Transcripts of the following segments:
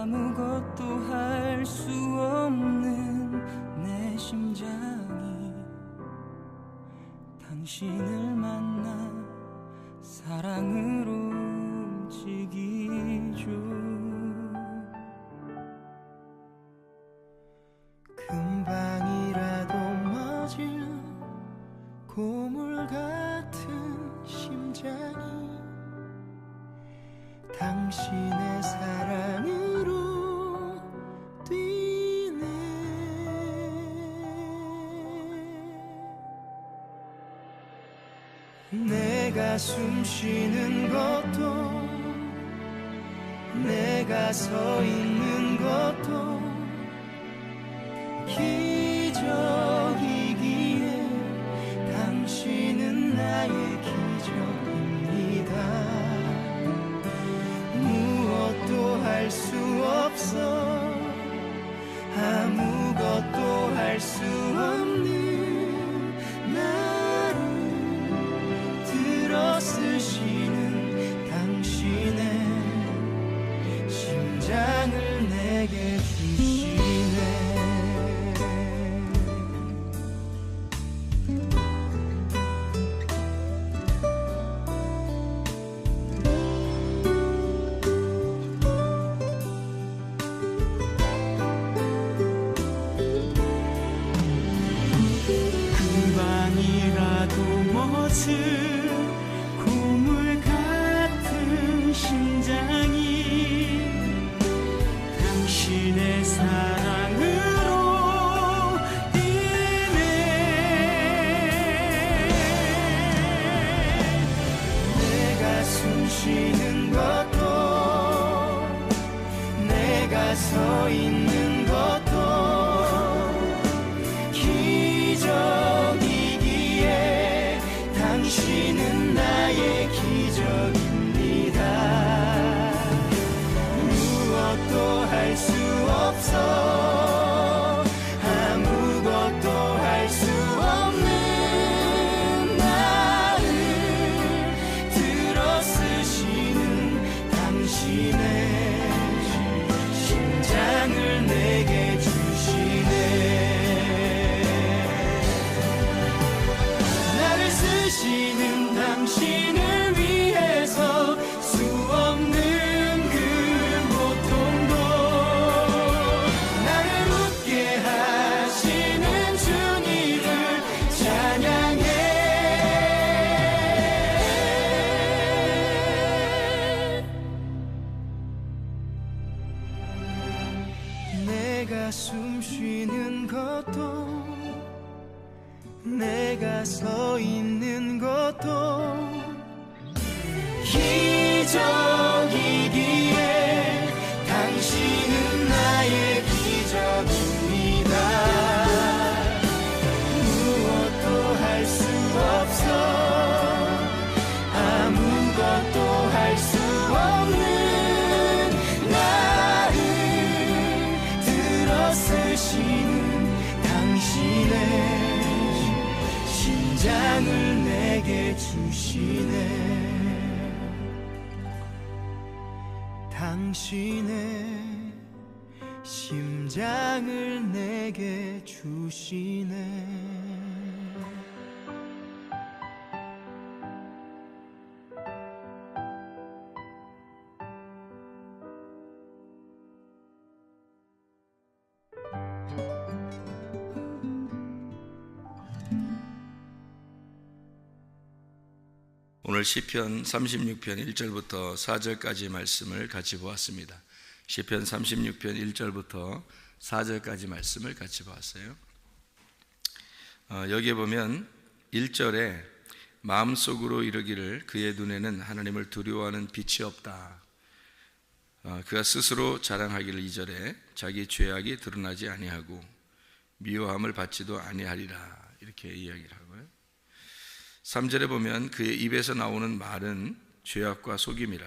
아무것도 할 수 없는 내 심장이 당신을 만나 사랑으로 움직이죠. 금방이라도 멎을 고물 같은 심장이 당신의 사랑으로 뛰네. 내가 숨 쉬는 것도 내가 서 있는 것도 기적이기에 당신은 나의 기적입니다. 무엇도 할 수 없어 아무것도 할 수 없는 나를 들어쓰시는 당신의 심장을 내게 주시네. 고물 같은 심장이 당신의 사랑으로 뛰네. 내가 숨 쉬는 것도 내가 서 있는 것도 기적이기에 당신은 나의 기적입니다. 무엇도 할 수 없어 아무것도 할 수 없는 나를 들어쓰시는 당신의 심장을 내게 주시네. 쓰시는 당신을 위해서 수 없는 그 고통도 나를 웃게 하시는 주님을 찬양해. 내가 숨 쉬는 것도 내가 서 있는 것도 기적이기에 당신은 나의 기적입니다. 무엇도 할 수 없어 아무것도 할 수 없는 나를 들어쓰시는 당신의 심장을 내게 주시네. 당신의 심장을 내게 주시네. 오늘 시편 36편 1절부터 4절까지 말씀을 같이 보았습니다. 시편 36편 1절부터 4절까지 말씀을 같이 보았어요. 여기에 보면 1절에 마음속으로 이르기를 그의 눈에는 하나님을 두려워하는 빛이 없다. 그가 스스로 자랑하기를 2절에 자기 죄악이 드러나지 아니하고 미워함을 받지도 아니하리라 이렇게 이야기를 하고요. 3절에 보면 그의 입에서 나오는 말은 죄악과 속임이라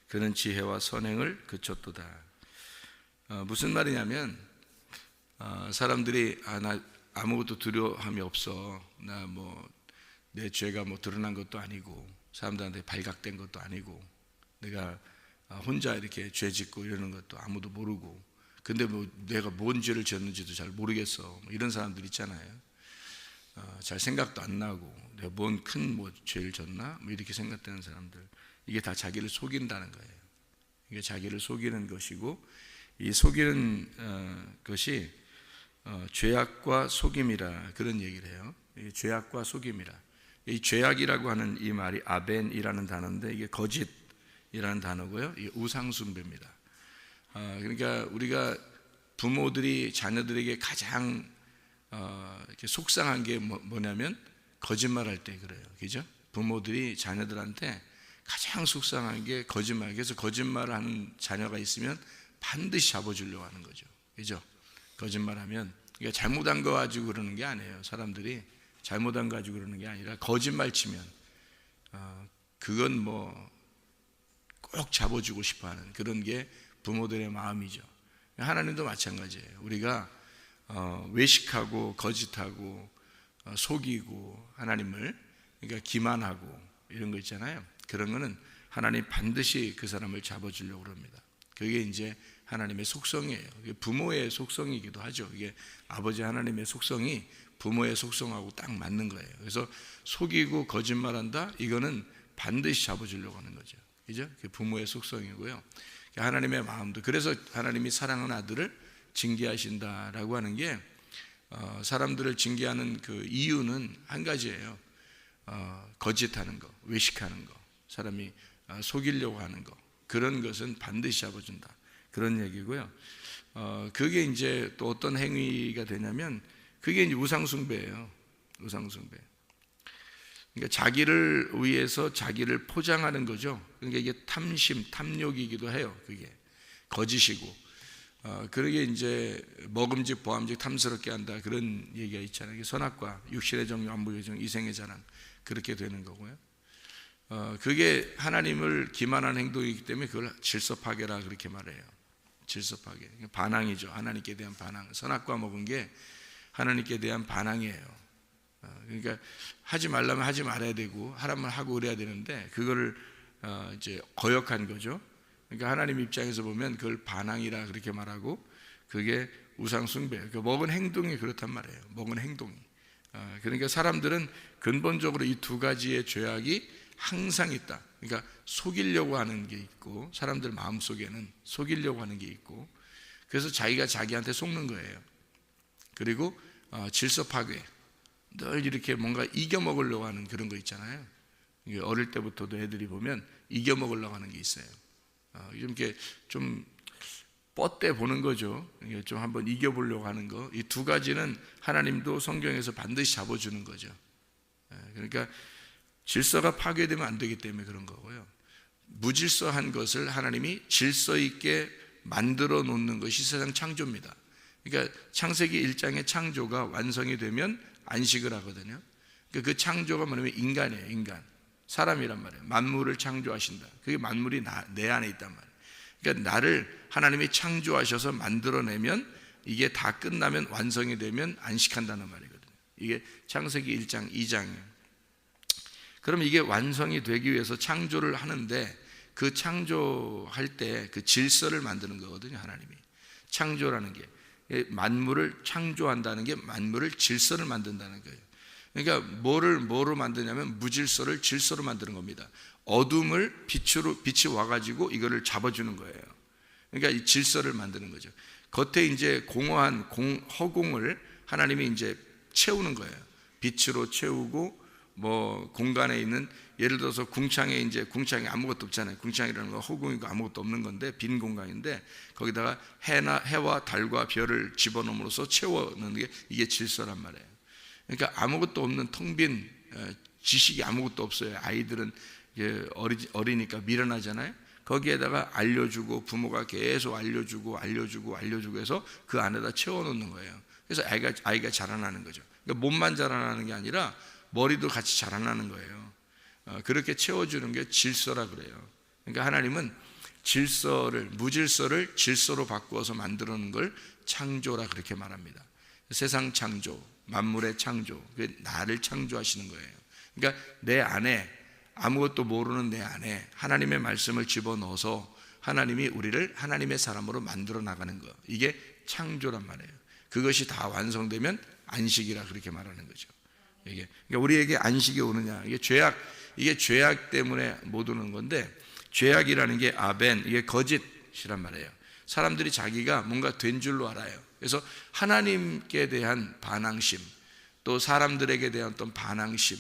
그는 지혜와 선행을 그쳤도다. 무슨 말이냐면 사람들이 나 아무것도 두려움이 없어, 나 내 죄가 드러난 것도 아니고 사람들한테 발각된 것도 아니고 내가 혼자 이렇게 죄 짓고 이러는 것도 아무도 모르고, 근데 뭐 내가 뭔 죄를 지었는지도 잘 모르겠어, 뭐 이런 사람들 있잖아요. 잘 생각도 안 나고 내가 뭔 큰 뭐 죄를 졌나 뭐 이렇게 생각되는 사람들, 이게 다 자기를 속인다는 거예요. 이게 자기를 속이는 것이고, 이 속이는 것이 죄악과 속임이라 그런 얘기를 해요. 이 죄악과 속임이라. 이 죄악이라고 하는 이 말이 아벤이라는 단어인데, 이게 거짓이라는 단어고요. 이게 우상숭배입니다. 그러니까 우리가 부모들이 자녀들에게 가장 이렇게 속상한 게 뭐냐면 거짓말할 때 그래요. 그죠? 부모들이 자녀들한테 가장 속상한 게 거짓말. 그래서 거짓말을 하는 자녀가 있으면 반드시 잡아주려고 하는 거죠. 그죠? 거짓말하면, 그러니까 잘못한 거 가지고 그러는 게 아니에요. 사람들이 잘못한 거 가지고 그러는 게 아니라, 거짓말 치면 그건 뭐 꼭 잡아주고 싶어하는 그런 게 부모들의 마음이죠. 하나님도 마찬가지예요. 우리가 외식하고 거짓하고 속이고 하나님을, 그러니까 기만하고 이런 거 있잖아요. 그런 거는 하나님 반드시 그 사람을 잡아주려고 합니다. 그게 이제 하나님의 속성이에요. 부모의 속성이기도 하죠. 이게 아버지 하나님의 속성이 부모의 속성하고 딱 맞는 거예요. 그래서 속이고 거짓말한다, 이거는 반드시 잡아주려고 하는 거죠. 그죠? 그게 부모의 속성이고요. 하나님의 마음도, 그래서 하나님이 사랑하는 아들을 징계하신다라고 하는 게, 사람들을 징계하는 그 이유는 한 가지예요. 거짓하는 거, 외식하는 거, 사람이 속이려고 하는 거, 그런 것은 반드시 잡아준다, 그런 얘기고요. 그게 이제 또 어떤 행위가 되냐면, 그게 이제 우상숭배예요. 우상숭배. 그러니까 자기를 위해서 자기를 포장하는 거죠. 그러니까 이게 탐심, 탐욕이기도 해요. 그게 거짓이고, 그러게 이제 먹음직, 보암직, 탐스럽게 한다, 그런 얘기가 있잖아요. 선악과 육신의 정욕, 안목의 정욕, 이생의 자랑, 그렇게 되는 거고요. 그게 하나님을 기만하는 행동이기 때문에 그걸 질서파괴라 그렇게 말해요. 질서파괴, 반항이죠. 하나님께 대한 반항. 선악과 먹은 게 하나님께 대한 반항이에요. 그러니까 하지 말라면 하지 말아야 되고, 하라면 하고 그래야 되는데, 그거를 이제 거역한 거죠. 그러니까 하나님 입장에서 보면 그걸 반항이라 그렇게 말하고, 그게 우상숭배. 그러니까 먹은 행동이 그렇단 말이에요. 먹은 행동이. 그러니까 사람들은 근본적으로 이 두 가지의 죄악이 항상 있다. 그러니까 속이려고 하는 게 있고, 사람들 마음속에는 속이려고 하는 게 있고, 그래서 자기가 자기한테 속는 거예요. 그리고 질서 파괴, 늘 이렇게 뭔가 이겨먹으려고 하는 그런 거 있잖아요. 어릴 때부터도 애들이 보면 이겨먹으려고 하는 게 있어요. 이렇게 좀 뻗대 보는 거죠. 좀 한번 이겨보려고 하는 거. 이 두 가지는 하나님도 성경에서 반드시 잡아주는 거죠. 그러니까 질서가 파괴되면 안 되기 때문에 그런 거고요. 무질서한 것을 하나님이 질서 있게 만들어 놓는 것이 세상 창조입니다. 그러니까 창세기 1장의 창조가 완성이 되면 안식을 하거든요. 그러니까 그 창조가 뭐냐면 인간이에요. 인간, 사람이란 말이에요. 만물을 창조하신다. 그게 만물이 내 안에 있단 말이에요. 그러니까 나를 하나님이 창조하셔서 만들어내면, 이게 다 끝나면, 완성이 되면 안식한다는 말이거든요. 이게 창세기 1장 2장이에요 그럼 이게 완성이 되기 위해서 창조를 하는데, 그 창조할 때 그 질서를 만드는 거거든요. 하나님이 창조라는 게, 만물을 창조한다는 게 만물을 질서를 만든다는 거예요. 그러니까 뭐로 만드냐면 무질서를 질서로 만드는 겁니다. 어둠을 빛이 와가지고 이거를 잡아주는 거예요. 그러니까 이 질서를 만드는 거죠. 겉에 이제 공허한 허공을 하나님이 이제 채우는 거예요. 빛으로 채우고, 뭐 공간에 있는, 예를 들어서 궁창에 궁창에 아무것도 없잖아요. 궁창이라는 건 허공이고 아무것도 없는 건데, 빈 공간인데, 거기다가 해와 달과 별을 집어넣음으로써 채워넣는 게 이게 질서란 말이에요. 그러니까 아무것도 없는 텅 빈, 지식이 아무것도 없어요. 아이들은 어리니까 미련하잖아요. 거기에다가 알려주고, 부모가 계속 알려주고 해서 그 안에다 채워놓는 거예요. 그래서 아이가 자라나는 거죠. 그러니까 몸만 자라나는 게 아니라 머리도 같이 자라나는 거예요. 그렇게 채워주는 게 질서라 그래요. 그러니까 하나님은 무질서를 질서로 바꾸어서 만들어놓은 걸 창조라 그렇게 말합니다. 세상 창조, 만물의 창조, 나를 창조하시는 거예요. 그러니까 내 안에, 아무것도 모르는 내 안에 하나님의 말씀을 집어넣어서 하나님이 우리를 하나님의 사람으로 만들어 나가는 것, 이게 창조란 말이에요. 그것이 다 완성되면 안식이라 그렇게 말하는 거죠. 이게 그러니까 우리에게 안식이 오느냐, 이게 죄악 때문에 못 오는 건데, 죄악이라는 게 아벤, 이게 거짓이란 말이에요. 사람들이 자기가 뭔가 된 줄로 알아요. 그래서 하나님께 대한 반항심, 또 사람들에게 대한 어떤 반항심,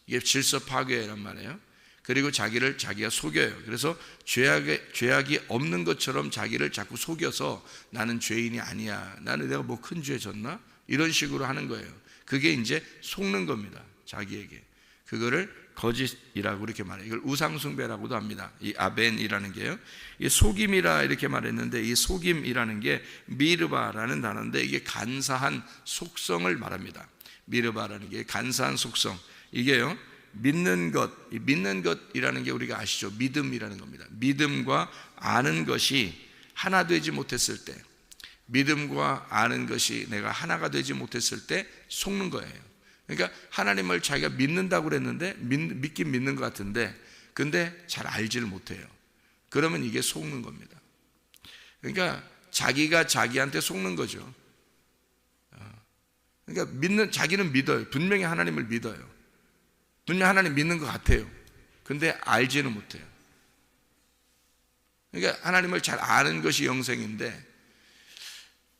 이게 질서 파괴란 말이에요. 그리고 자기가 속여요. 그래서 죄악이 없는 것처럼 자기를 자꾸 속여서 나는 죄인이 아니야, 나는 내가 뭐 큰 죄 졌나, 이런 식으로 하는 거예요. 그게 이제 속는 겁니다, 자기에게. 그거를 거짓이라고 이렇게 말해요. 이걸 우상숭배라고도 합니다. 이 아벤이라는 게요, 이 속임이라 이렇게 말했는데, 이 속임이라는 게 미르바라는 단어인데, 이게 간사한 속성을 말합니다. 미르바라는 게 간사한 속성, 이게요 믿는 것이라는 게 우리가 아시죠? 믿음이라는 겁니다. 믿음과 아는 것이 하나 되지 못했을 때, 믿음과 아는 것이 내가 하나가 되지 못했을 때 속는 거예요. 그러니까 하나님을 자기가 믿는다고 그랬는데, 믿긴 믿는 것 같은데, 근데 잘 알지를 못해요. 그러면 이게 속는 겁니다. 그러니까 자기가 자기한테 속는 거죠. 그러니까 자기는 믿어요. 분명히 하나님을 믿어요. 분명 하나님 믿는 것 같아요. 근데 알지는 못해요. 그러니까 하나님을 잘 아는 것이 영생인데,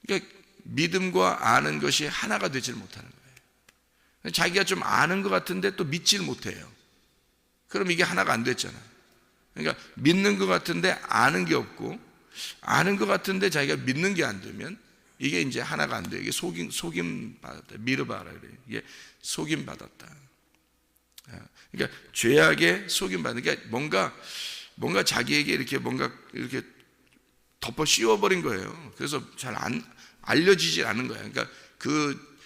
그러니까 믿음과 아는 것이 하나가 되지를 못하는 거예요. 자기가 좀 아는 것 같은데 또 믿지를 못해요. 그럼 이게 하나가 안 됐잖아요. 그러니까 믿는 것 같은데 아는 게 없고, 아는 것 같은데 자기가 믿는 게 안 되면 이게 이제 하나가 안 돼요. 이게 속임 받았다, 미르바라 그래요. 이게 속임 받았다. 그러니까 죄악에 속임 받는 게 뭔가 자기에게 이렇게 뭔가 이렇게 덮어 씌워버린 거예요. 그래서 잘 알려지지 않은 거예요. 그러니까 그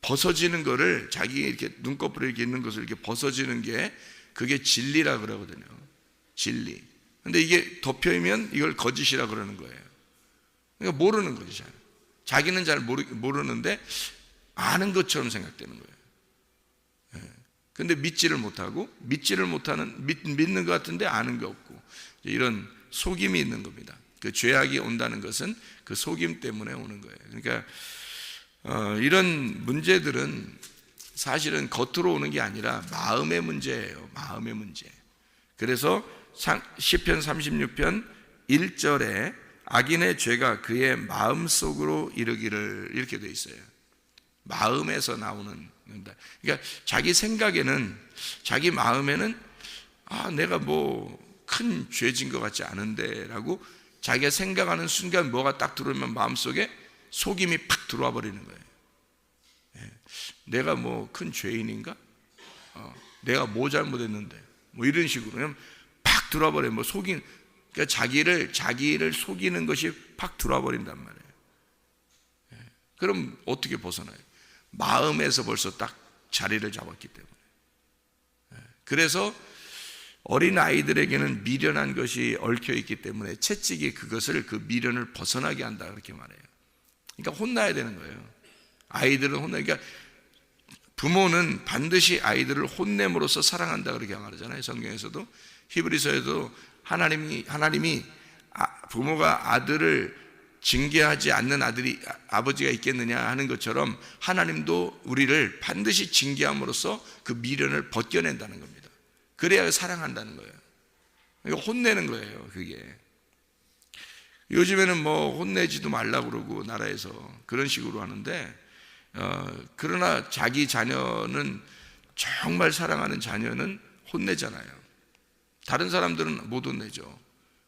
벗어지는 거를, 자기 이렇게 눈꺼풀에 이렇게 있는 것을 이렇게 벗어지는 게, 그게 진리라 그러거든요. 진리. 근데 이게 덮여있으면 이걸 거짓이라 그러는 거예요. 그러니까 모르는 거죠. 잘. 자기는 잘 모르는데 아는 것처럼 생각되는 거예요. 근데 믿지를 못하고, 믿는 것 같은데 아는 게 없고, 이런 속임이 있는 겁니다. 그 죄악이 온다는 것은 그 속임 때문에 오는 거예요. 그러니까 이런 문제들은 사실은 겉으로 오는 게 아니라 마음의 문제예요. 마음의 문제. 그래서 시편 36편 1절에 악인의 죄가 그의 마음속으로 이르기를, 이렇게 돼 있어요. 마음에서 나오는. 그러니까 자기 생각에는, 자기 마음에는 내가 뭐 큰 죄진 것 같지 않은데 라고 자기가 생각하는 순간 뭐가 딱 들어오면 마음속에 속임이 팍 들어와 버리는 거예요. 내가 뭐 큰 죄인인가? 내가 뭐 잘못했는데? 뭐 이런 식으로 그냥 팍 들어와 버려요. 뭐 그러니까 자기를 속이는 것이 팍 들어와 버린단 말이에요. 그럼 어떻게 벗어나요? 마음에서 벌써 딱 자리를 잡았기 때문에. 그래서 어린 아이들에게는 미련한 것이 얽혀 있기 때문에 채찍이 그것을, 그 미련을 벗어나게 한다, 그렇게 말해요. 그러니까 혼나야 되는 거예요. 아이들은 그러니까 부모는 반드시 아이들을 혼냄으로써 사랑한다, 그렇게 말하잖아요. 성경에서도, 히브리서에도 하나님이 부모가 아들을 징계하지 않는 아버지가 있겠느냐 하는 것처럼, 하나님도 우리를 반드시 징계함으로써 그 미련을 벗겨낸다는 겁니다. 그래야 사랑한다는 거예요. 그러니까 혼내는 거예요, 그게. 요즘에는 뭐 혼내지도 말라고 그러고 나라에서 그런 식으로 하는데, 그러나 자기 자녀는, 정말 사랑하는 자녀는 혼내잖아요. 다른 사람들은 못 혼내죠.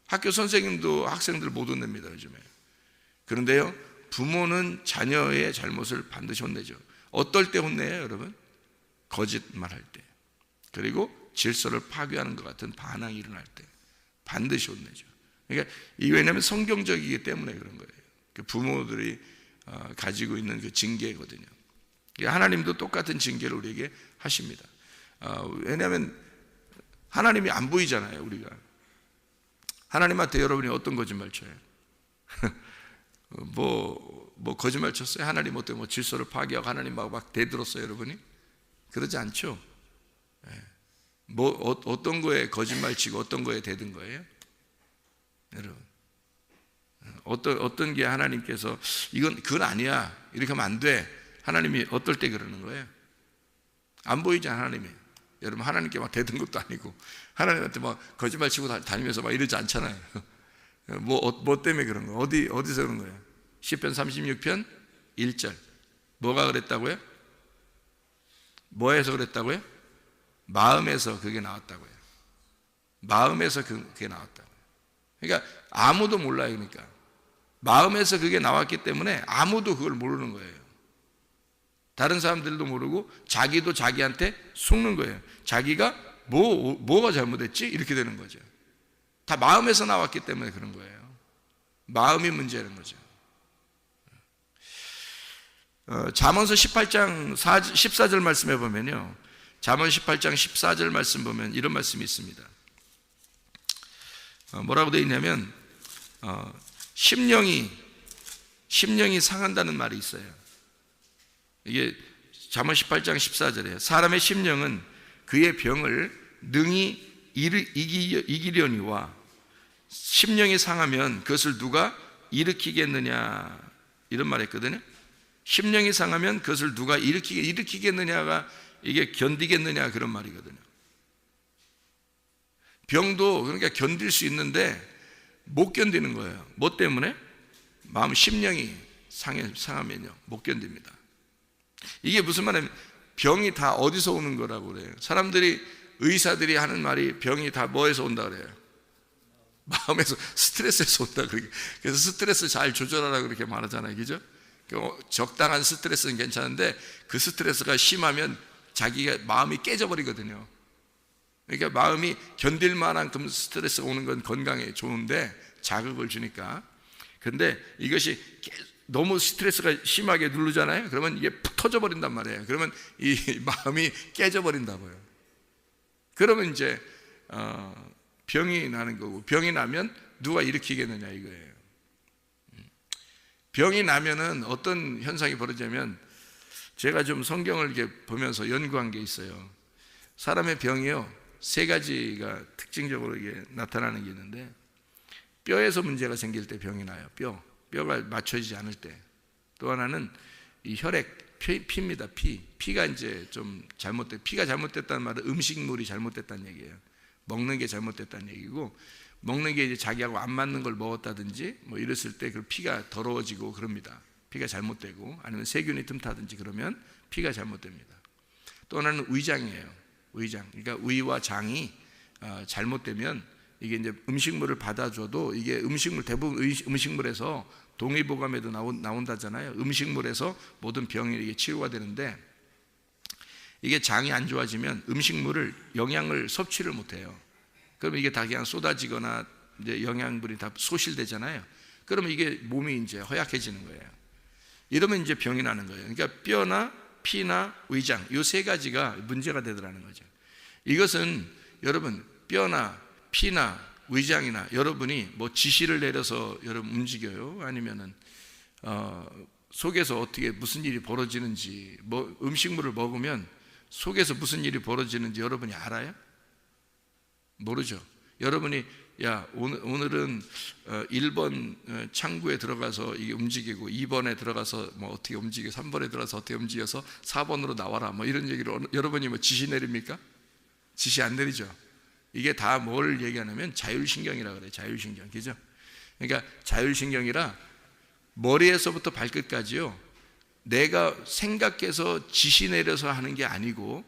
학교 선생님도 학생들 못 혼냅니다, 요즘에. 그런데요, 부모는 자녀의 잘못을 반드시 혼내죠. 어떨 때 혼내요, 여러분? 거짓말할 때, 그리고 질서를 파괴하는 것 같은 반항이 일어날 때 반드시 혼내죠. 그러니까 이게 왜냐하면 성경적이기 때문에 그런 거예요. 그 부모들이 가지고 있는 그 징계거든요. 하나님도 똑같은 징계를 우리에게 하십니다. 왜냐하면 하나님이 안 보이잖아요, 우리가. 하나님한테 여러분이 어떤 거짓말 쳐요? 뭐 거짓말 쳤어요? 하나님 어때 뭐 질서를 파괴하고 하나님하고 막 대들었어요, 여러분이? 그러지 않죠. 뭐 어떤 거에 거짓말 치고 어떤 거에 대든 거예요? 여러분, 어떤 게 하나님께서 그건 아니야, 이렇게 하면 안 돼, 하나님이 어떨 때 그러는 거예요? 안 보이잖아. 하나님이, 여러분, 하나님께 막 대든 것도 아니고 하나님한테 막 거짓말 치고 다니면서 막 이러지 않잖아요. 뭐 때문에 그런 거예요? 어디서 그런 거예요? 시편 36편 1절 뭐가 그랬다고요? 뭐에서 그랬다고요? 마음에서 그게 나왔다고요. 마음에서 그게 나왔다고요. 그러니까 아무도 몰라요. 그러니까 마음에서 그게 나왔기 때문에 아무도 그걸 모르는 거예요. 다른 사람들도 모르고 자기도 자기한테 속는 거예요. 자기가 뭐가 잘못했지? 이렇게 되는 거죠. 다 마음에서 나왔기 때문에 그런 거예요. 마음이 문제라는 거죠. 잠언서 18장 14절 말씀해 보면요, 잠언 18장 14절 말씀 보면 이런 말씀이 있습니다. 뭐라고 되어 있냐면 심령이 상한다는 말이 있어요. 이게 잠언 18장 14절이에요. 사람의 심령은 그의 병을 능히 이기려니와 심령이 상하면 그것을 누가 일으키겠느냐, 이런 말 했거든요. 심령이 상하면 그것을 누가 일으키겠느냐가 이게 견디겠느냐, 그런 말이거든요. 병도 그러니까 견딜 수 있는데 못 견디는 거예요. 뭐 때문에? 마음 심령이 상하면요 못 견딥니다. 이게 무슨 말이냐면 병이 다 어디서 오는 거라고 그래요. 의사들이 하는 말이 병이 다 뭐에서 온다 그래요? 마음에서, 스트레스에서 온다. 그래서 스트레스 잘 조절하라 그렇게 말하잖아요. 그죠? 적당한 스트레스는 괜찮은데 그 스트레스가 심하면 자기가 마음이 깨져버리거든요. 그러니까 마음이 견딜 만큼 스트레스가 오는 건 건강에 좋은데 자극을 주니까. 근데 이것이 너무 스트레스가 심하게 누르잖아요. 그러면 이게 푹 터져버린단 말이에요. 그러면 이 마음이 깨져버린다고요. 그러면 이제 병이 나는 거고, 병이 나면 누가 일으키겠느냐 이거예요. 병이 나면은 어떤 현상이 벌어지냐면, 제가 좀 성경을 이렇게 보면서 연구한 게 있어요. 사람의 병이요 3가지가 특징적으로 이게 나타나는 게 있는데, 뼈에서 문제가 생길 때 병이 나요. 뼈가 맞춰지지 않을 때. 또 하나는 이 혈액, 피입니다. 피가 이제 좀 피가 잘못됐다는 말은 음식물이 잘못됐다는 얘기예요. 먹는 게 잘못됐다는 얘기고, 먹는 게 이제 자기하고 안 맞는 걸 먹었다든지 뭐 이랬을 때 그 피가 더러워지고 그럽니다. 피가 잘못되고, 아니면 세균이 틈타든지 그러면 피가 잘못됩니다. 또 하나는 위장이에요. 위장. 그러니까 위와 장이 잘못되면 이게 이제 음식물을 받아줘도 이게 대부분 음식물에서 동의보감에도 나온다잖아요. 음식물에서 모든 병이 이게 치료가 되는데, 이게 장이 안 좋아지면 음식물을 영양을 섭취를 못해요. 그러면 이게 다 그냥 쏟아지거나 이제 영양분이 다 소실되잖아요. 그러면 이게 몸이 이제 허약해지는 거예요. 이러면 이제 병이 나는 거예요. 그러니까 뼈나 피나 위장, 이 3가지가 문제가 되더라는 거죠. 이것은 여러분 뼈나 피나 위장이나 여러분이 뭐 지시를 내려서 여러분 움직여요? 아니면은 속에서 어떻게 무슨 일이 벌어지는지, 뭐 음식물을 먹으면 속에서 무슨 일이 벌어지는지 여러분이 알아요? 모르죠. 여러분이 오늘은 1번 창구에 들어가서 이게 움직이고 2번에 들어가서 뭐 어떻게 움직이고 3번에 들어가서 어떻게 움직여서 4번으로 나와라 뭐 이런 얘기를 여러분이 뭐 지시 내립니까? 지시 안 내리죠. 이게 다 뭘 얘기하냐면 자율신경이라 그래요. 자율신경. 그죠? 그러니까 자율신경이라 머리에서부터 발끝까지요, 내가 생각해서 지시 내려서 하는 게 아니고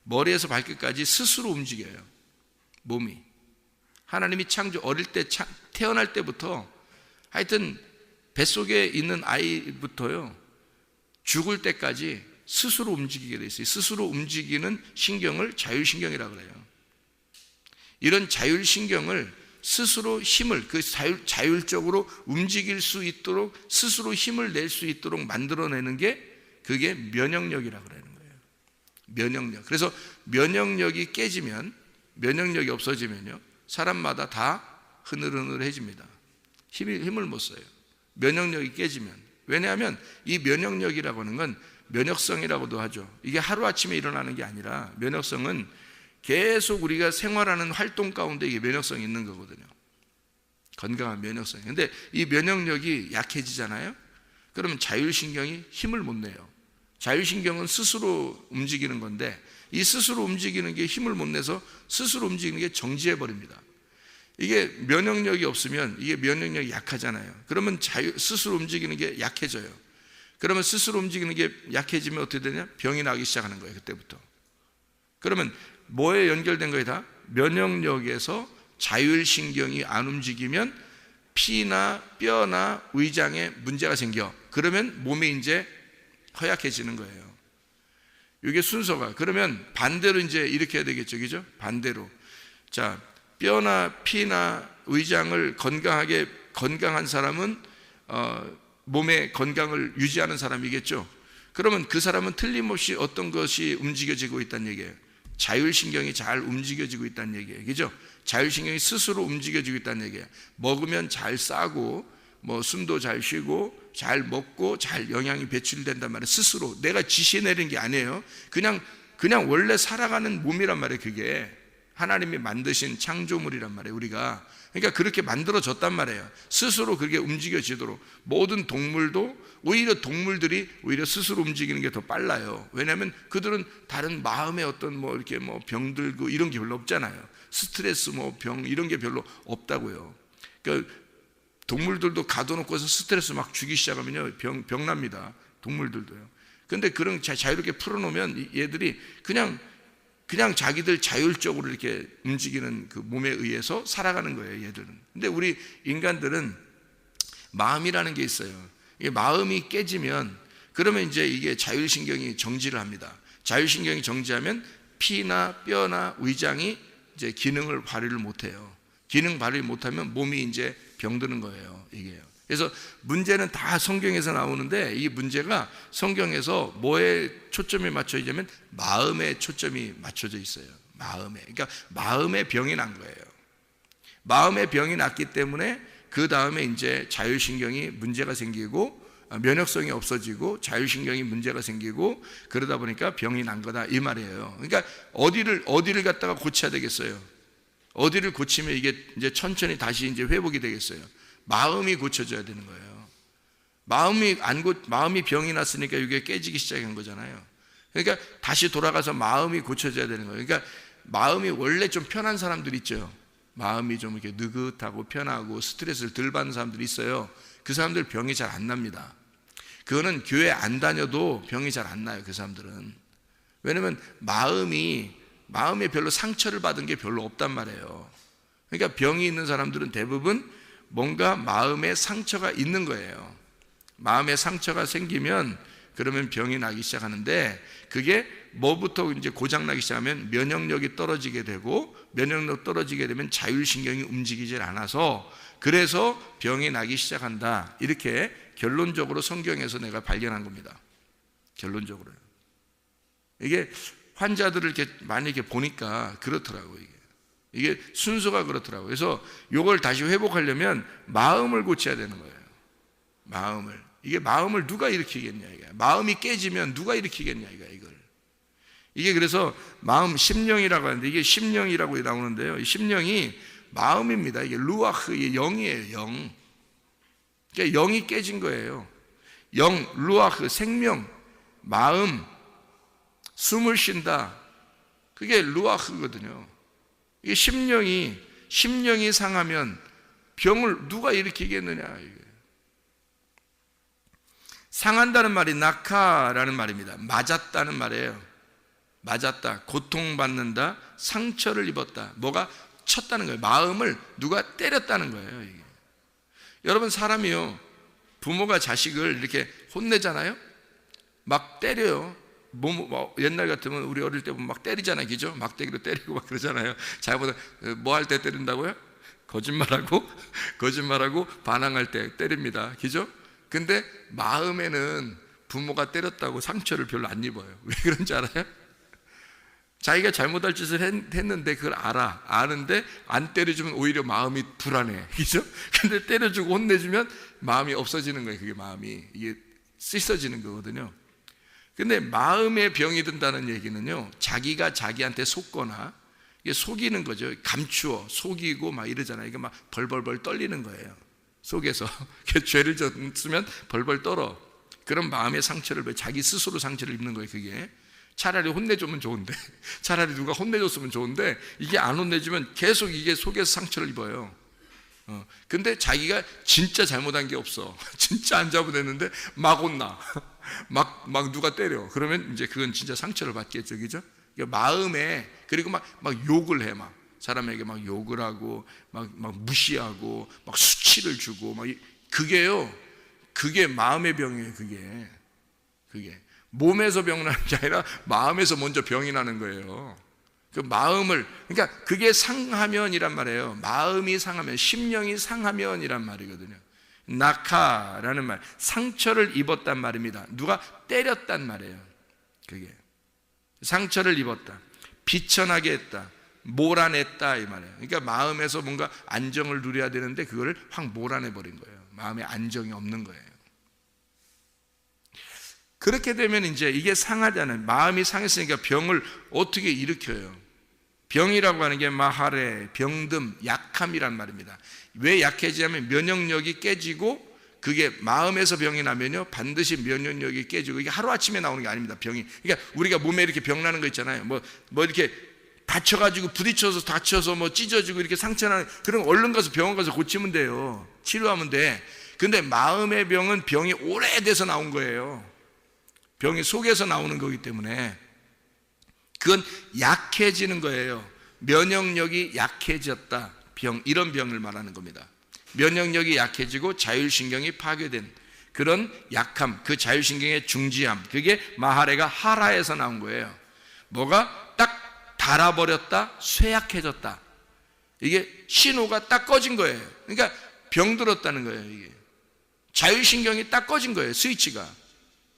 머리에서 발끝까지 스스로 움직여요. 몸이. 하나님이 어릴 때 태어날 때부터 하여튼 뱃속에 있는 아이부터요 죽을 때까지 스스로 움직이게 돼 있어요. 스스로 움직이는 신경을 자율신경이라고 그래요. 이런 자율신경을 스스로 힘을 자율적으로 움직일 수 있도록 스스로 힘을 낼 수 있도록 만들어내는 게 그게 면역력이라고 그러는 거예요. 면역력. 그래서 면역력이 깨지면, 면역력이 없어지면요 사람마다 다 흐느흐느해집니다. 힘을 못 써요. 면역력이 깨지면. 왜냐하면 이 면역력이라고 하는 건 면역성이라고도 하죠. 이게 하루아침에 일어나는 게 아니라 면역성은 계속 우리가 생활하는 활동 가운데 이게 면역성이 있는 거거든요. 건강한 면역성. 근데 이 면역력이 약해지잖아요. 그러면 자율신경이 힘을 못 내요. 자율신경은 스스로 움직이는 건데 이 스스로 움직이는 게 힘을 못 내서 스스로 움직이는 게 정지해 버립니다. 이게 면역력이 없으면 이게 면역력이 약하잖아요. 그러면 스스로 움직이는 게 약해져요. 그러면 스스로 움직이는 게 약해지면 어떻게 되냐? 병이 나기 시작하는 거예요. 그때부터. 그러면 뭐에 연결된 거예요? 다 면역력에서 자율신경이 안 움직이면 피나 뼈나 위장에 문제가 생겨. 그러면 몸이 이제 허약해지는 거예요. 이게 순서가. 그러면 반대로 이제 이렇게 해야 되겠죠, 그죠? 반대로. 자, 뼈나 피나 위장을 건강한 사람은 몸의 건강을 유지하는 사람이겠죠. 그러면 그 사람은 틀림없이 어떤 것이 움직여지고 있다는 얘기예요. 자율신경이 잘 움직여지고 있다는 얘기예요. 그죠? 자율신경이 스스로 움직여지고 있다는 얘기예요. 먹으면 잘 싸고 뭐 숨도 잘 쉬고 잘 먹고 잘 영양이 배출된단 말이에요. 스스로 내가 지시 내린 게 아니에요. 그냥 원래 살아가는 몸이란 말이에요. 그게 하나님이 만드신 창조물이란 말이에요. 우리가 그러니까 그렇게 만들어졌단 말이에요. 스스로 그게 움직여지도록. 모든 동물도 오히려 동물들이 오히려 스스로 움직이는 게 더 빨라요. 왜냐하면 그들은 다른 마음의 어떤 뭐 이렇게 뭐 병들고 이런 게 별로 없잖아요. 스트레스 뭐 병 이런 게 별로 없다고요. 그러니까 동물들도 가둬놓고서 스트레스 막 주기 시작하면요 병 납니다. 동물들도요. 근데 그런 자유롭게 풀어놓으면 얘들이 그냥 자기들 자율적으로 이렇게 움직이는 그 몸에 의해서 살아가는 거예요, 얘들은. 근데 우리 인간들은 마음이라는 게 있어요. 이게 마음이 깨지면 그러면 이제 이게 자율신경이 정지를 합니다. 자율신경이 정지하면 피나 뼈나 위장이 이제 기능을 발휘를 못해요. 기능 발휘 못하면 몸이 이제 병드는 거예요, 이게요. 그래서 문제는 다 성경에서 나오는데 이 문제가 성경에서 뭐에 초점이 맞춰 있냐면 마음에 초점이 맞춰져 있어요. 마음에. 그러니까 마음에 병이 난 거예요. 마음에 병이 났기 때문에 그 다음에 이제 자율신경이 문제가 생기고 면역성이 없어지고 자율신경이 문제가 생기고 그러다 보니까 병이 난 거다 이 말이에요. 그러니까 어디를 갖다가 고쳐야 되겠어요? 어디를 고치면 이게 이제 천천히 다시 이제 회복이 되겠어요? 마음이 고쳐져야 되는 거예요. 마음이 병이 났으니까 이게 깨지기 시작한 거잖아요. 그러니까 다시 돌아가서 마음이 고쳐져야 되는 거예요. 그러니까 마음이 원래 좀 편한 사람들 있죠. 마음이 좀 이렇게 느긋하고 편하고 스트레스를 덜 받는 사람들이 있어요. 그 사람들 병이 잘 안 납니다. 그거는 교회 안 다녀도 병이 잘 안 나요. 그 사람들은. 왜냐면 마음에 별로 상처를 받은 게 별로 없단 말이에요. 그러니까 병이 있는 사람들은 대부분 뭔가 마음에 상처가 있는 거예요. 마음에 상처가 생기면 그러면 병이 나기 시작하는데 그게 뭐부터 이제 고장나기 시작하면 면역력이 떨어지게 되고 면역력 떨어지게 되면 자율신경이 움직이질 않아서 그래서 병이 나기 시작한다. 이렇게 결론적으로 성경에서 내가 발견한 겁니다. 결론적으로요. 이게 환자들을 이렇게 많이 이렇게 보니까 그렇더라고요. 이게 순서가 그렇더라고요. 그래서 이걸 다시 회복하려면 마음을 고쳐야 되는 거예요. 마음을. 이게 마음을 누가 일으키겠냐, 이게. 마음이 깨지면 누가 일으키겠냐, 이걸. 이게 그래서 마음 심령이라고 하는데 이게 심령이라고 나오는데요. 이 심령이 마음입니다. 이게 루아흐, 이게 영이에요, 영. 그러니까 영이 깨진 거예요. 영, 루아흐, 생명, 마음, 숨을 쉰다. 그게 루아흐거든요. 이게 심령이 상하면 병을 누가 일으키겠느냐. 이게. 상한다는 말이 낙하라는 말입니다. 맞았다는 말이에요. 맞았다, 고통받는다, 상처를 입었다. 뭐가 쳤다는 거예요. 마음을 누가 때렸다는 거예요. 이게. 여러분 사람이요, 부모가 자식을 이렇게 혼내잖아요. 막 때려요. 옛날 같으면 우리 어릴 때 보면 막 때리잖아요. 그죠? 막대기로 때리고 막 그러잖아요. 자기보다 뭐 할 때 때린다고요? 거짓말하고 반항할 때 때립니다. 그죠? 근데 마음에는 부모가 때렸다고 상처를 별로 안 입어요. 왜 그런지 알아요? 자기가 잘못할 짓을 했는데 그걸 아는데 안 때려주면 오히려 마음이 불안해. 그죠? 근데 때려주고 혼내주면 마음이 없어지는 거예요. 그게 마음이. 이게 씻어지는 거거든요. 근데 마음에 병이 든다는 얘기는요, 자기가 자기한테 속거나 이게 속이는 거죠. 감추어 속이고 막 이러잖아요. 이게 막 벌벌벌 떨리는 거예요. 속에서 죄를 졌으면 벌벌 떨어. 그런 마음의 상처를 자기 스스로 상처를 입는 거예요. 그게 차라리 혼내주면 좋은데, 차라리 누가 혼내줬으면 좋은데 이게 안 혼내주면 계속 이게 속에서 상처를 입어요. 근데 자기가 진짜 잘못한 게 없어. 진짜 안 잘못했는데 막 혼나. 막 누가 때려. 그러면 이제 그건 진짜 상처를 받겠죠. 그죠? 마음에, 그리고 막 욕을 해. 막 사람에게 막 욕을 하고, 막 무시하고, 막 수치를 주고, 막 그게요. 그게 마음의 병이에요. 그게 몸에서 병 나는 게 아니라 마음에서 먼저 병이 나는 거예요. 그 마음을, 그러니까 그게 상하면이란 말이에요. 마음이 상하면, 심령이 상하면이란 말이거든요. 낙하라는 말, 상처를 입었단 말입니다. 누가 때렸단 말이에요. 그게 상처를 입었다, 비천하게 했다, 몰아냈다 이 말이에요. 그러니까 마음에서 뭔가 안정을 누려야 되는데 그거를 확 몰아내 버린 거예요. 마음에 안정이 없는 거예요. 그렇게 되면 이제 이게 상하잖아요. 마음이 상했으니까 병을 어떻게 일으켜요? 병이라고 하는 게 마하레, 병듦, 약함이란 말입니다. 왜 약해지냐면 면역력이 깨지고, 그게 마음에서 병이 나면요 반드시 면역력이 깨지고, 이게 하루아침에 나오는 게 아닙니다. 병이. 그러니까 우리가 몸에 이렇게 병 나는 거 있잖아요. 뭐 이렇게 다쳐가지고 다쳐서 뭐 찢어지고 이렇게 상처 나는, 그럼 얼른 가서 병원 가서 고치면 돼요. 치료하면 돼. 근데 마음의 병은 병이 오래돼서 나온 거예요. 병이 속에서 나오는 거기 때문에 그건 약해지는 거예요. 면역력이 약해졌다, 병, 이런 병을 말하는 겁니다. 면역력이 약해지고 자율신경이 파괴된 그런 약함, 그 자율신경의 중지함, 그게 마하레가 하라에서 나온 거예요. 뭐가 딱 닳아버렸다, 쇠약해졌다, 이게 신호가 딱 꺼진 거예요. 그러니까 병들었다는 거예요. 이게 자율신경이 딱 꺼진 거예요. 스위치가.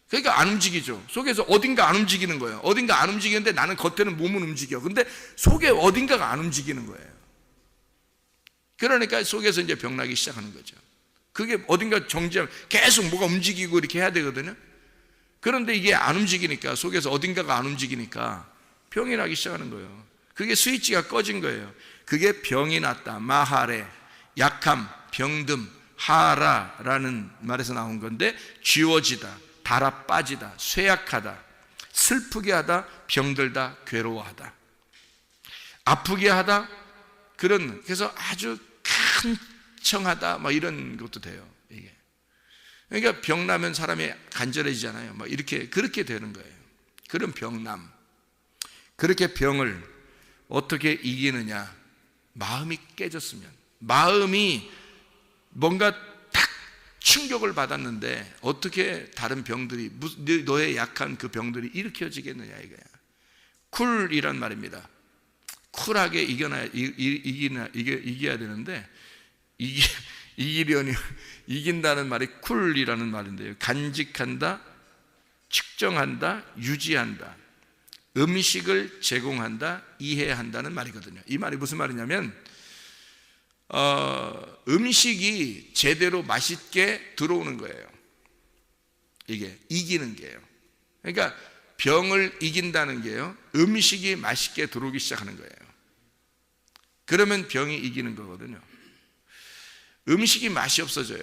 그러니까 안 움직이죠. 속에서 어딘가 안 움직이는 거예요. 어딘가 안 움직이는데 나는 겉에는 몸은 움직여. 근데 속에 어딘가가 안 움직이는 거예요. 그러니까 속에서 이제 병나기 시작하는 거죠. 그게 어딘가 정지하면 계속 뭐가 움직이고 이렇게 해야 되거든요. 그런데 이게 안 움직이니까, 속에서 어딘가가 안 움직이니까 병이 나기 시작하는 거예요. 그게 스위치가 꺼진 거예요. 그게 병이 났다, 마하레, 약함, 병듦, 하라라는 말에서 나온 건데, 쥐워지다, 달아 빠지다, 쇠약하다, 슬프게 하다, 병들다, 괴로워하다, 아프게 하다, 그래서 아주 큰 청하다, 막 이런 것도 돼요. 이게. 그러니까 병나면 사람이 간절해지잖아요. 막 이렇게, 그렇게 되는 거예요. 그런 병남. 그렇게 병을 어떻게 이기느냐? 마음이 깨졌으면, 마음이 뭔가 딱 충격을 받았는데 어떻게 다른 병들이, 너의 약한 그 병들이 일으켜지겠느냐 이거야. 쿨이란 말입니다. 쿨하게 이겨야 되는데, 이긴다는 말이 쿨이라는 말인데요. 간직한다, 측정한다, 유지한다, 음식을 제공한다, 이해한다는 말이거든요. 이 말이 무슨 말이냐면, 음식이 제대로 맛있게 들어오는 거예요. 이게 이기는 게요. 그러니까 병을 이긴다는 게요, 음식이 맛있게 들어오기 시작하는 거예요. 그러면 병이 이기는 거거든요. 음식이 맛이 없어져요.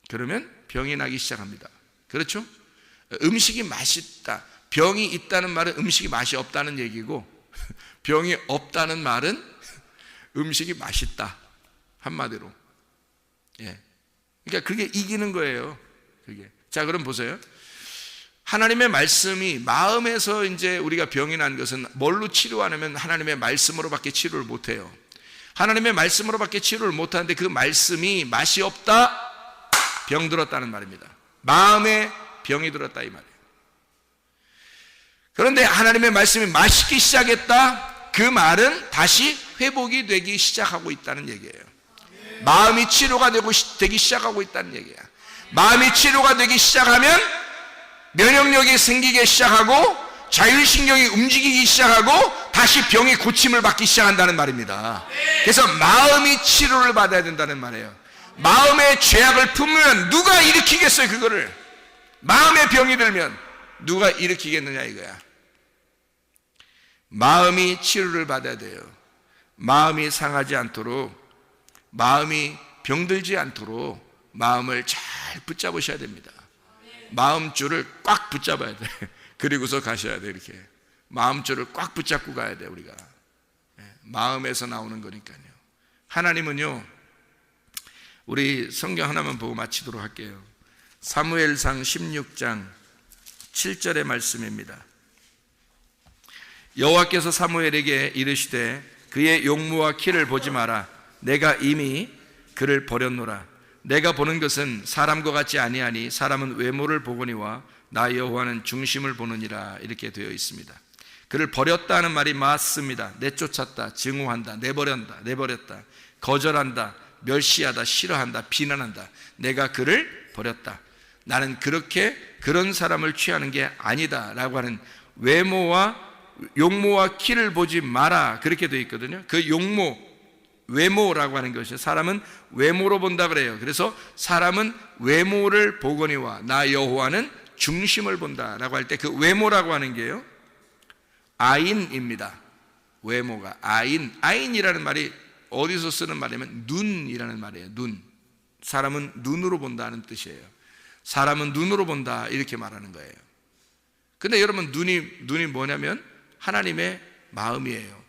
그러면 병이 나기 시작합니다. 그렇죠? 음식이 맛있다, 병이 있다는 말은 음식이 맛이 없다는 얘기고, 병이 없다는 말은 음식이 맛있다, 한마디로. 예. 그러니까 그게 이기는 거예요. 그게. 자, 그럼 보세요. 하나님의 말씀이, 마음에서 이제 우리가 병이 난 것은 뭘로 치료하냐면 하나님의 말씀으로밖에 치료를 못해요. 하나님의 말씀으로밖에 치료를 못하는데, 그 말씀이 맛이 없다, 병 들었다는 말입니다. 마음에 병이 들었다 이 말이에요. 그런데 하나님의 말씀이 맛있기 시작했다, 그 말은 다시 회복이 되기 시작하고 있다는 얘기예요. 마음이 치료가 되기 시작하고 있다는 얘기야. 마음이 치료가 되기 시작하면 면역력이 생기기 시작하고, 자율신경이 움직이기 시작하고, 다시 병이 고침을 받기 시작한다는 말입니다. 그래서 마음이 치료를 받아야 된다는 말이에요. 마음의 죄악을 품으면 누가 일으키겠어요? 그거를. 마음의 병이 들면 누가 일으키겠느냐 이거야. 마음이 치료를 받아야 돼요. 마음이 상하지 않도록, 마음이 병들지 않도록 마음을 잘 붙잡으셔야 됩니다. 마음줄을 꽉 붙잡아야 돼. 그리고서 가셔야 돼. 이렇게 마음줄을 꽉 붙잡고 가야 돼. 우리가 마음에서 나오는 거니까요. 하나님은요, 우리 성경 하나만 보고 마치도록 할게요. 사무엘상 16장 7절의 말씀입니다. 여호와께서 사무엘에게 이르시되 그의 용모와 키를 보지 마라. 내가 이미 그를 버렸노라. 내가 보는 것은 사람과 같지 아니하니 사람은 외모를 보거니와 나 여호와는 중심을 보느니라. 이렇게 되어 있습니다. 그를 버렸다는 말이 맞습니다. 내쫓았다, 증오한다, 내버렸다, 거절한다, 멸시하다, 싫어한다, 비난한다. 내가 그를 버렸다. 나는 그런 사람을 취하는 게 아니다 라고 하는 용모와 키를 보지 마라, 그렇게 되어 있거든요. 그 외모라고 하는 것이, 사람은 외모로 본다 그래요. 그래서 사람은 외모를 보거니와 나 여호와는 중심을 본다 라고 할 때 그 외모라고 하는 게요, 아인입니다. 외모가 아인이라는 말이 어디서 쓰는 말이냐면 눈이라는 말이에요. 눈. 사람은 눈으로 본다는 뜻이에요. 사람은 눈으로 본다, 이렇게 말하는 거예요. 근데 여러분, 눈이 뭐냐면 하나님의 마음이에요.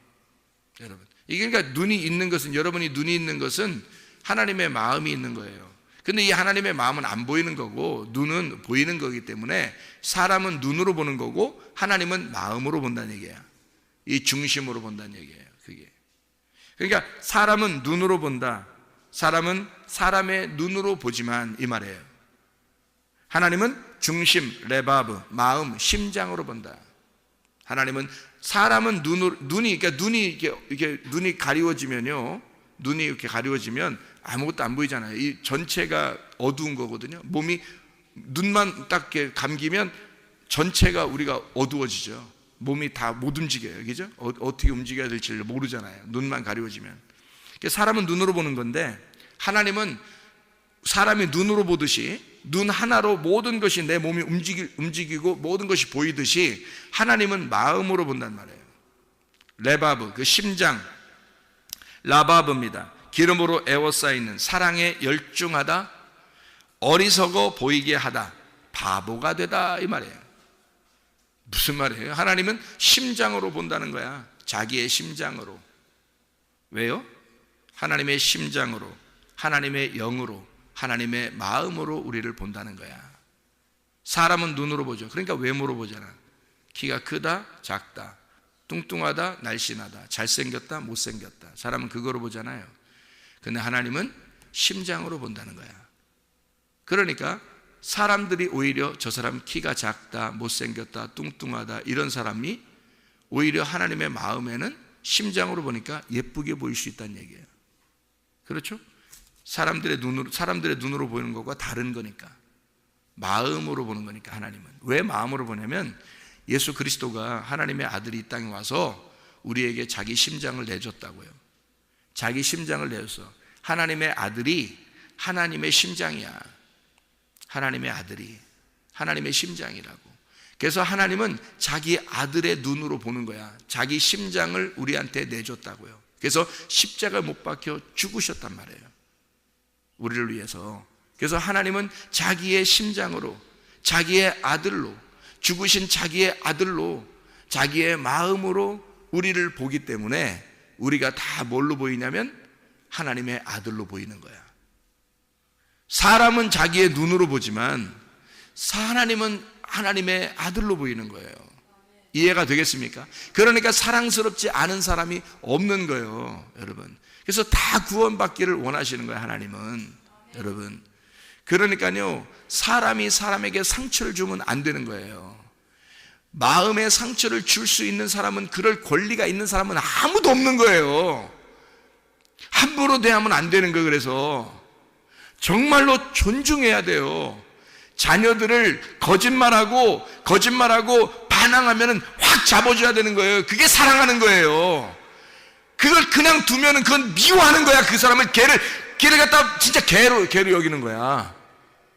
여러분, 이게 그러니까 여러분이 눈이 있는 것은 하나님의 마음이 있는 거예요. 근데 이 하나님의 마음은 안 보이는 거고 눈은 보이는 거기 때문에 사람은 눈으로 보는 거고 하나님은 마음으로 본다는 얘기야. 이 중심으로 본다는 얘기예요. 그게. 그러니까 사람은 눈으로 본다. 사람은 사람의 눈으로 보지만, 이 말이에요. 하나님은 중심, 레바브, 마음, 심장으로 본다. 하나님은, 사람은 눈이 가리워지면요, 눈이 이렇게 가리워지면 아무것도 안 보이잖아요. 이 전체가 어두운 거거든요. 몸이, 눈만 딱 이렇게 감기면 전체가 우리가 어두워지죠. 몸이 다 못 움직여요. 그죠? 어떻게 움직여야 될지 모르잖아요. 눈만 가리워지면. 사람은 눈으로 보는 건데, 하나님은 사람이 눈으로 보듯이, 눈 하나로 모든 것이, 내 몸이 움직이고 모든 것이 보이듯이 하나님은 마음으로 본단 말이에요. 레바브, 그 심장, 라바브입니다. 기름으로 에워싸이는, 사랑에 열중하다, 어리석어 보이게 하다, 바보가 되다, 이 말이에요. 무슨 말이에요? 하나님은 심장으로 본다는 거야. 자기의 심장으로. 왜요? 하나님의 심장으로, 하나님의 영으로, 하나님의 마음으로 우리를 본다는 거야. 사람은 눈으로 보죠. 그러니까 외모로 보잖아. 키가 크다, 작다, 뚱뚱하다, 날씬하다, 잘생겼다, 못생겼다. 사람은 그거로 보잖아요. 근데 하나님은 심장으로 본다는 거야. 그러니까 사람들이 오히려 저 사람 키가 작다, 못생겼다, 뚱뚱하다, 이런 사람이 오히려 하나님의 마음에는 심장으로 보니까 예쁘게 보일 수 있다는 얘기예요. 그렇죠? 사람들의 눈으로 보이는 것과 다른 거니까. 마음으로 보는 거니까. 하나님은 왜 마음으로 보냐면, 예수 그리스도가 하나님의 아들이 이 땅에 와서 우리에게 자기 심장을 내줬다고요. 자기 심장을 내줘서, 하나님의 아들이 하나님의 심장이야. 하나님의 아들이 하나님의 심장이라고. 그래서 하나님은 자기 아들의 눈으로 보는 거야. 자기 심장을 우리한테 내줬다고요. 그래서 십자가에 못 박혀 죽으셨단 말이에요, 우리를 위해서. 그래서 하나님은 자기의 심장으로, 자기의 아들로, 죽으신 자기의 아들로, 자기의 마음으로 우리를 보기 때문에 우리가 다 뭘로 보이냐면 하나님의 아들로 보이는 거야. 사람은 자기의 눈으로 보지만 하나님은 하나님의 아들로 보이는 거예요. 이해가 되겠습니까? 그러니까 사랑스럽지 않은 사람이 없는 거예요, 여러분. 그래서 다 구원받기를 원하시는 거예요, 하나님은. 여러분, 그러니까요, 사람이 사람에게 상처를 주면 안 되는 거예요. 마음에 상처를 줄 수 있는 사람은, 그럴 권리가 있는 사람은 아무도 없는 거예요. 함부로 대하면 안 되는 거예요. 그래서 정말로 존중해야 돼요. 자녀들을 거짓말하고 반항하면 확 잡아줘야 되는 거예요. 그게 사랑하는 거예요. 그걸 그냥 두면은 그건 미워하는 거야. 그 사람을, 걔를 갖다 진짜 개로 여기는 거야.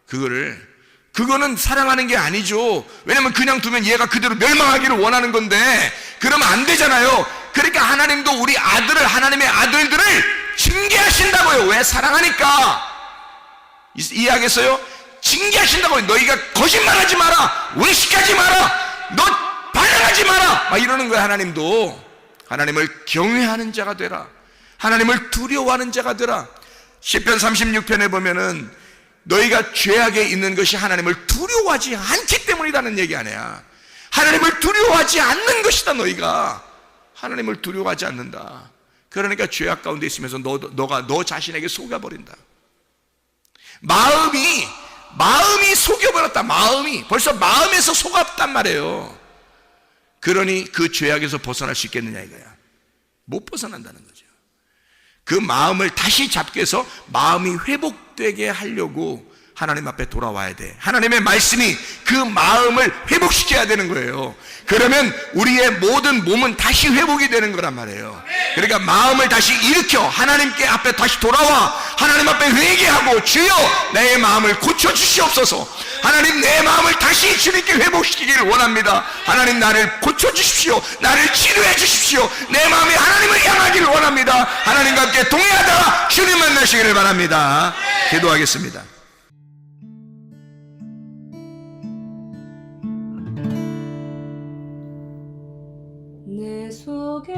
그거를 그거는 사랑하는 게 아니죠. 왜냐면 그냥 두면 얘가 그대로 멸망하기를 원하는 건데 그러면 안 되잖아요. 그러니까 하나님도 우리 아들을, 하나님의 아들들을 징계하신다고요. 왜? 사랑하니까. 이해하겠어요? 징계하신다고요. 너희가 거짓말하지 마라, 외식하지 마라, 너 반항하지 마라, 막 이러는 거예요. 하나님도. 하나님을 경외하는 자가 되라, 하나님을 두려워하는 자가 되라. 시편 36편에 보면은 너희가 죄악에 있는 것이 하나님을 두려워하지 않기 때문이라는 얘기 아니야. 하나님을 두려워하지 않는 것이다. 너희가 하나님을 두려워하지 않는다. 그러니까 죄악 가운데 있으면서 너가 너 자신에게 속아버린다. 마음이 속여버렸다. 마음이 벌써 마음에서 속았단 말이에요. 그러니 그 죄악에서 벗어날 수 있겠느냐 이거야. 못 벗어난다는 거죠. 그 마음을 다시 잡기 위해서 마음이 회복되게 하려고 하나님 앞에 돌아와야 돼. 하나님의 말씀이 그 마음을 회복시켜야 되는 거예요. 그러면 우리의 모든 몸은 다시 회복이 되는 거란 말이에요. 그러니까 마음을 다시 일으켜 하나님께 앞에 다시 돌아와 하나님 앞에 회개하고, 주여 내 마음을 고쳐주시옵소서. 하나님, 내 마음을 다시 주님께 회복시키기를 원합니다. 하나님, 나를 고쳐주십시오. 나를 치료해 주십시오. 내 마음이 하나님을 향하기를 원합니다. 하나님과 함께 동행하다가 주님 만나시기를 바랍니다. 기도하겠습니다. 내 속에